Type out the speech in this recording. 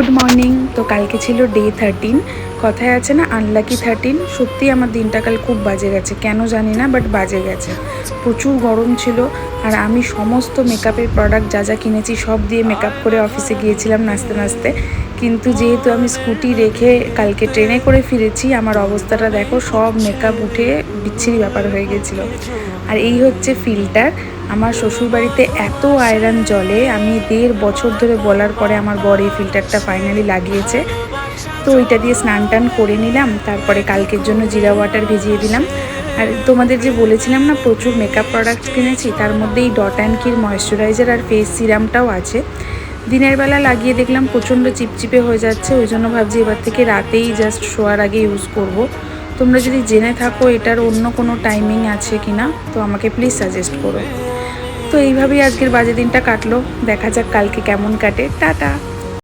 Good morning. তো কালকে ছিল ডে 13। কথায় আছে না আনলাকি 13। সত্যি আমার দিনটা কাল খুব বাজে গেছে, কেন জানি না, বাট বাজে গেছে। প্রচুর গরম ছিল আর আমি সমস্ত মেকআপের প্রোডাক্ট যা যা কিনেছি সব দিয়ে মেকআপ করে অফিসে গিয়েছিলাম নাচতে নাচতে। কিন্তু যেহেতু আমি স্কুটি রেখে কালকে ট্রেনে করে ফিরেছি, আমার অবস্থাটা দেখো, সব মেকআপ উঠে বিচ্ছিরি ব্যাপার হয়ে গেছিলো। আর এই হচ্ছে ফিল্টার। আমার শ্বশুরবাড়িতে এত আয়রন জলে, আমি 1.5 বছর ধরে বলার পরে আমার বর এই ফিল্টারটা ফাইনালি লাগিয়েছে। তো ওইটা দিয়ে স্নান টান করে নিলাম, তারপরে কালকের জন্য জিরা ওয়াটার ভিজিয়ে দিলাম। আর তোমাদের যে বলেছিলাম না প্রচুর মেকআপ প্রোডাক্টস কিনেছি, তার মধ্যে এই ডট অ্যান্ড কির ময়েশ্চারাইজার আর ফেস সিরামটাও আছে। দিনের বেলা লাগিয়ে দেখলাম প্রচণ্ড চিপচিপে হয়ে যাচ্ছে, ওই জন্য ভাবছি এবার থেকে রাতেই জাস্ট শোয়ার আগে ইউজ করব। তোমরা যদি জেনে থাকো এটার অন্য কোনো টাইমিং আছে কি না, তো আমাকে প্লিজ সাজেস্ট করো। তো এইভাবেই আজকের বাজে দিনটা কাটলো, দেখা যাক কালকে কেমন কাটে। টাটা।